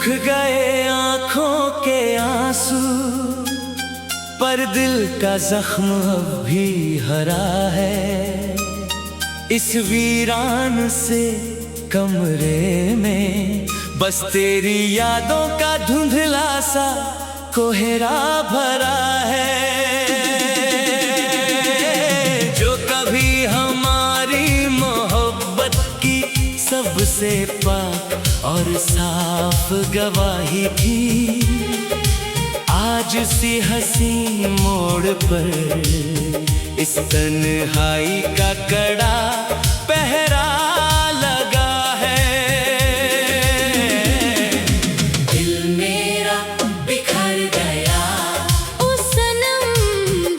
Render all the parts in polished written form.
सूख गए आंखों के आंसू, पर दिल का जख्म अब भी हरा है। इस वीरान से कमरे में बस तेरी यादों का धुंधला सा कोहरा भरा है, जो कभी हमारी मोहब्बत की सबसे पाक और साफ गवाही थी। आज सी हंसी मोड़ पर इस तन्हाई का कड़ा पहरा लगा है। दिल मेरा बिखर गया, ओ सनम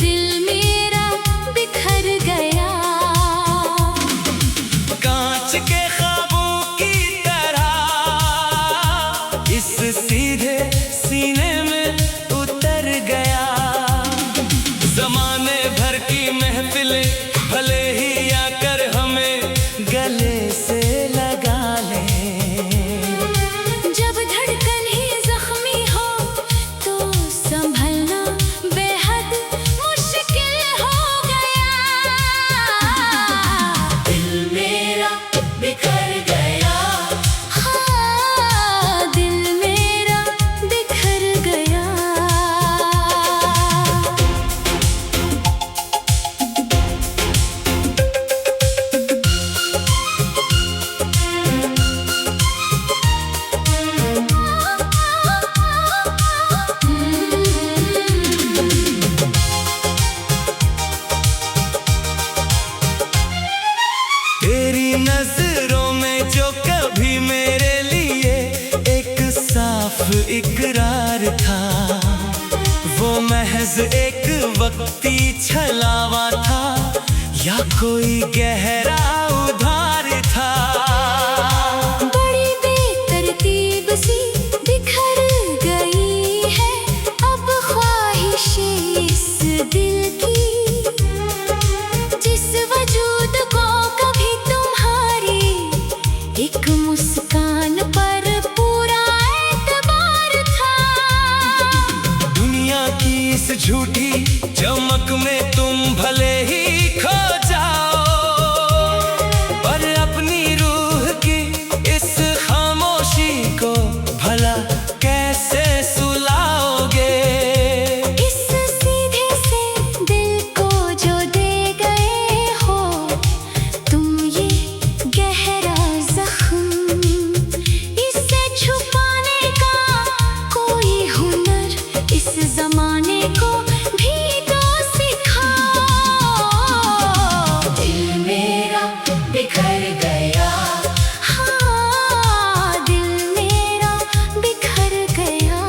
दिल मेरा बिखर गया। कांच के ख्वाबों की तरह इस सीधे सीने में उतर गया। ज़माने भर की महफिलें भले ही आकर हमें गले से लगा लें, जब धड़कन ही जख्मी हो तो संभलना बेहद मुश्किल हो गया। दिल मेरा बिखर गया। हाँ, दिल मेरा बिखर गया। तेरी नजरों में जो कभी मेरे लिए एक साफ इकरार था, वो महज एक वक्ती छलावा था या कोई गहरा उधार था। बड़ी बेतरतीब सी बिखर गई है अब ख्वाहिशें इस दिल की, जिस वजूद को कभी तुम्हारी एक मुस्कान पर पूरा एतबार था। दुनिया की इस झूठी चमक में तुम भले ही खो जाओ, पर अपनी रूह की इस खामोशी को भला कैसे सुलाओगे। इस सीधे से दिल को जो दे गए हो तुम ये गहरा जख्म, इसे छुपाने का कोई हुनर इस जमाने को भी तो सिखाओ। दिल मेरा बिखर गया। हाँ, दिल मेरा बिखर गया।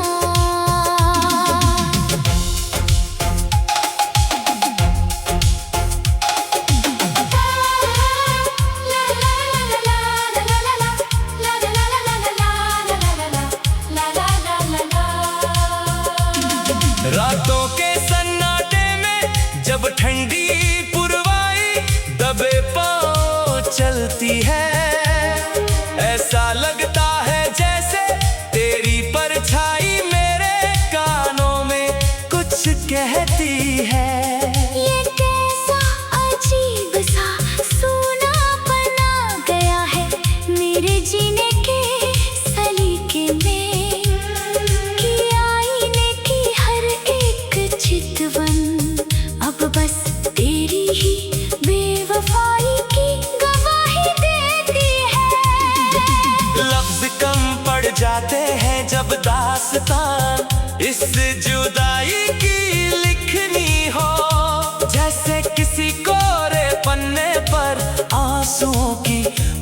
रातों के सन्नाटे में जब ठंडी पुरवाई दबे पाँव चलती है, ऐसा लगता है जैसे तेरी परछाई मेरे कानों में कुछ कहती है। ये कैसा अजीब सा सूनापना गया है मेरे जीने के सलीके में, कि आईने की हर एक चितवन अब बस तेरी ही बेवफाई की गवाही देती है। लफ्ज कम पड़ जाते हैं जब दास्तान इस जुदाई की लिखनी हो, जैसे किसी कोरे पन्ने पर आंसुओं की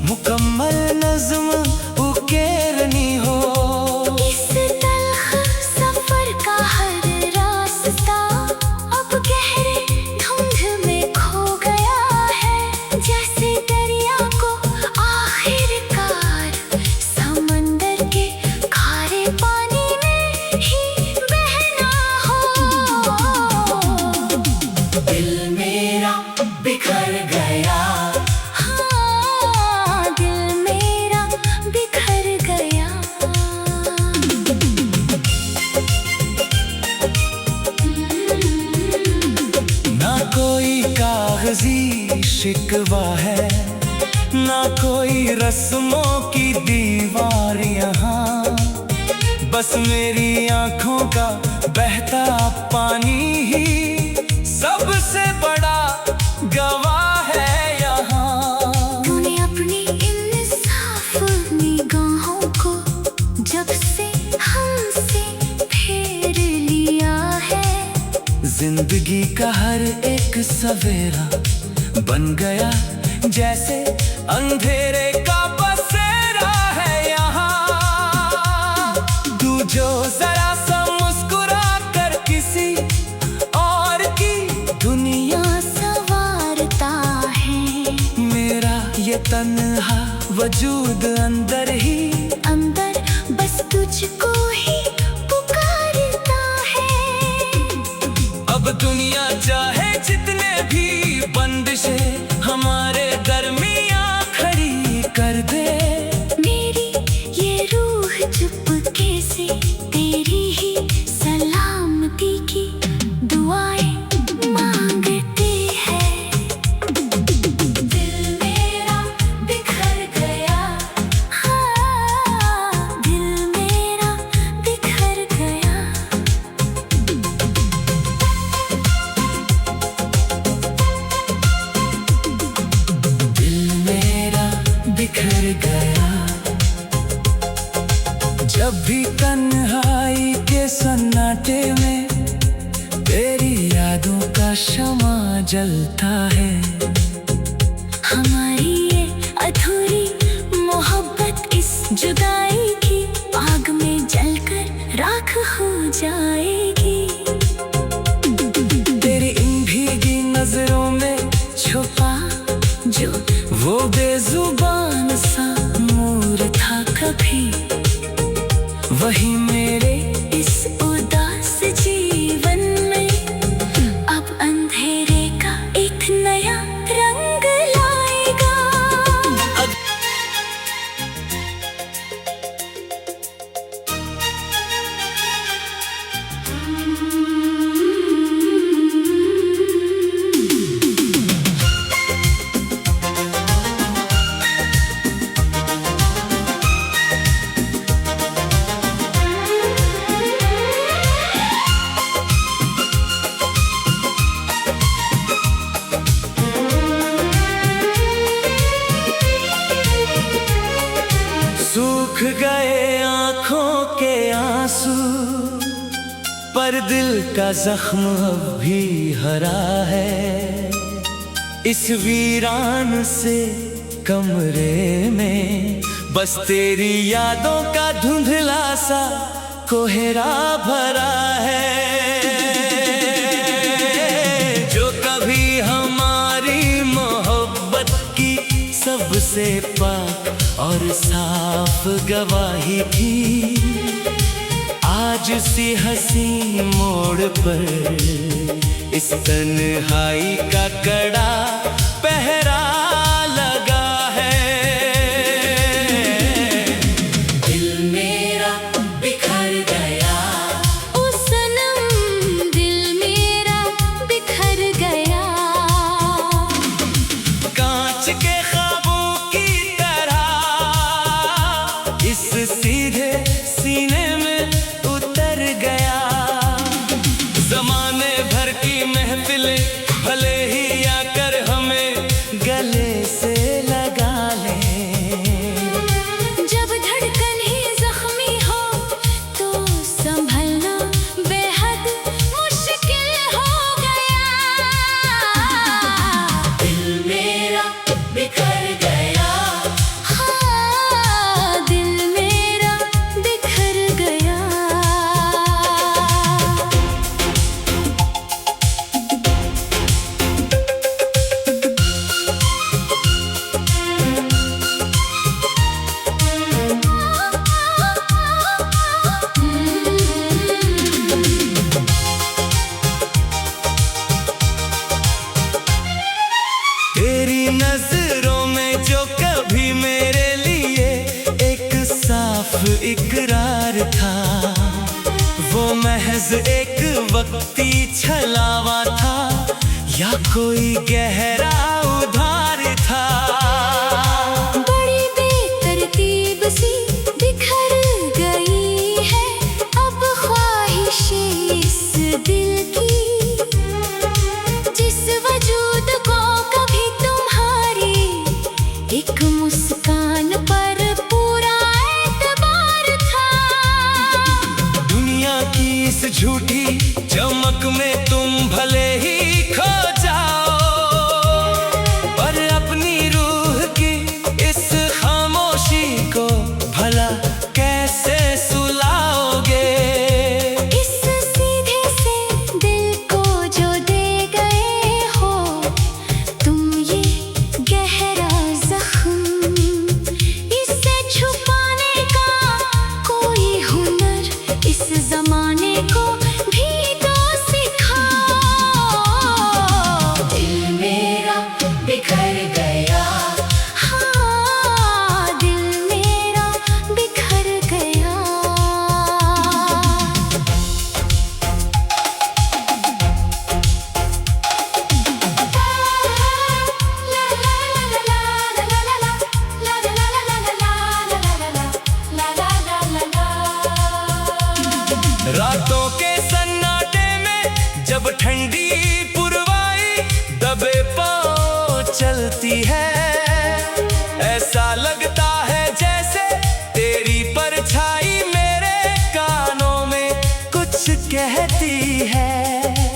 मुकम्मल नज़्म उकेरनी हो। इस तल्ख सफर का हर रास्ता अब गहरे धुंध में खो गया है, जैसे दरिया को आखिरकार समंदर के खारे पानी में ही बहना शिकवा है, ना कोई रस्मों की दीवार यहाँ। बस मेरी आंखों का बहता पानी ही सबसे बड़ा गवाह है यहाँ। तूने अपनी इन साफ निगाहों को जब से हमसे फेर लिया है, जिंदगी का हर एक सवेरा बन गया जैसे अंधेरे का बसेरा है यहाँ। तू जो जरा सा मुस्कुरा कर किसी और की दुनिया संवारता है, मेरा ये तन्हा वजूद अंदर ही अंदर बस तुझको ही पुकारता है। अब दुनिया चाहे जितने भी बंदिशें हमारे दरमियां खड़ी कर दे, मेरी ये रूह चुपके से तेरी ही सलामती की दुआएं मांगती है। दिल मेरा बिखर गया, हाँ दिल मेरा बिखर गया। दिल मेरा बिखर गया। जब भी तन्हाई के सन्नाटे में तेरी यादों का शमा जलता है, हमारी ये अधूरी मोहब्बत इस जुदाई की आग में जलकर राख हो जाएगी। तेरी इन भीगी नजरों में छुपा जो वो बेजुबान सा नूर था कभी, वही मेरे इस उदास जीवन में अब अंधेरे का एक नया रंग लाएगा। सूख गए आंखों के आंसू, पर दिल का जख्म अब भी हरा है। इस वीरान से कमरे में बस तेरी यादों का धुंधला सा कोहरा भरा है, जो कभी हमारी मोहब्बत की सबसे पाक और साफ गवाही थी। आज सी हंसी मोड़ पर इस तन्हाई का कड़ा पहरा लगा है। दिल मेरा बिखर गया, ओ सनम दिल मेरा बिखर गया। कांच के ख्वाबों की तरह इस सीधे सीने में उतर गया। जमाने भर की महफिलें भले ही आकर हमें गले से लगा लें, जब धड़कन ही जख्मी हो तो संभलना बेहद मुश्किल हो गया। दिल मेरा बिखर गया। हाँ दिल मेरा बिखर गया। तेरी नजरों में जो कभी मेरे लिए एक साफ इकरार था, वो महज एक वक्ती छलावा था या कोई गहरा उधार चलती है। ऐसा लगता है जैसे तेरी परछाई मेरे कानों में कुछ कहती है।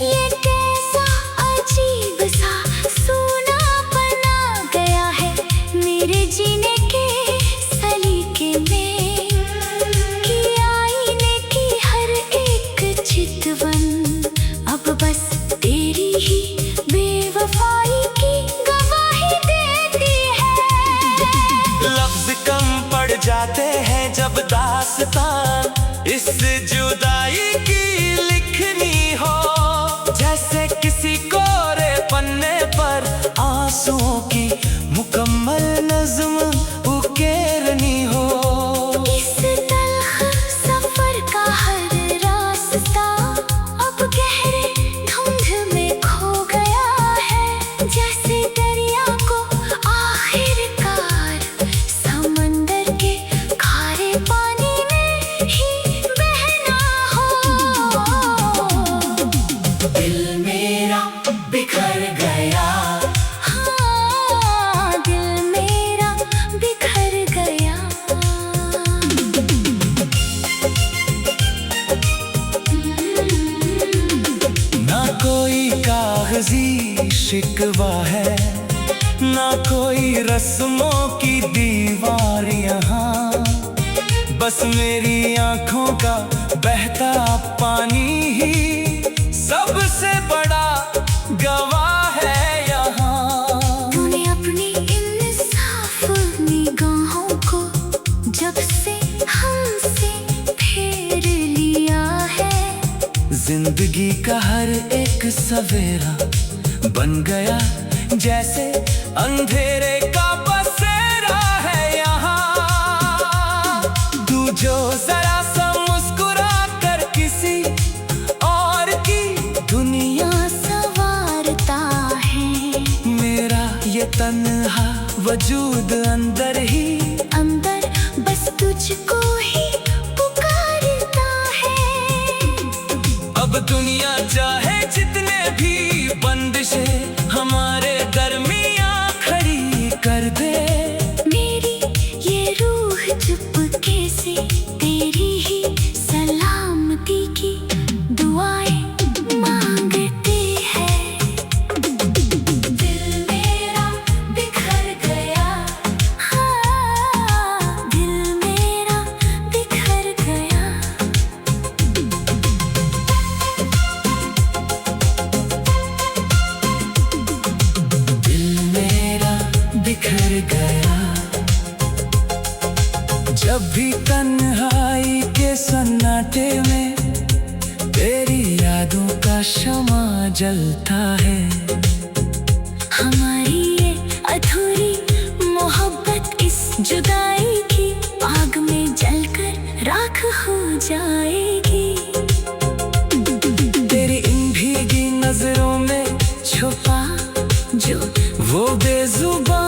ये कैसा अजीब सा सूनापन आ गया है मेरे जीने के सलीके में, कि आईने की हर एक चितवन अब बस तेरी ही बेवफाई की गवाही देती है। लफ्ज कम पड़ जाते हैं जब दास्तान इस जुदाई की लिखनी हो, जैसे किसी कोरे पन्ने पर आंसुओं की मुकम्मल नज़्म उकेरनी हो। इस तल्ख सफर का हर रास्ता अब गहरे धुंध में खो गया है, जैसे दरिया को आखिरकार समंदर के खारे पानी में ही बहना हो। दिल मेरा बिखर गया, हाँ, दिल मेरा बिखर गया। ना कोई कागजी शिकवा है, ना कोई रस्मों की दीवार यहाँ, बस मेरी आंखों का बहता पानी ही सबसे बड़ा गवाह है यहाँ। तूने अपनी इन साफ निगाहों को जब से हमसे फेर लिया है, जिंदगी का हर एक सवेरा बन गया जैसे अंधेरे का बसेरा है यहाँ। तू जो जरा सा मुस्कुरा कर किसी और की दुनिया संवारता है, मेरा ये तन्हा वजूद अंदर ही अंदर बस तुझको ही पुकारता है। अब दुनिया चाहे जितने भी बंदिशें हमारे दरमियां खड़ी कर दे, मेरी ये रूह चुपके से तेरी ही सलामती की दुआएं मांगती है। दिल मेरा बिखर गया, हाँ, दिल मेरा बिखर गया। दिल मेरा बिखर गया। जब भी तन्हाई के सन्नाटे में तेरी यादों का शमा जलता है, हमारी ये अधूरी मोहब्बत इस जुदाई की आग में जलकर राख हो जाएगी। तेरी इन भीगी नजरों में छुपा जो वो बेजुबान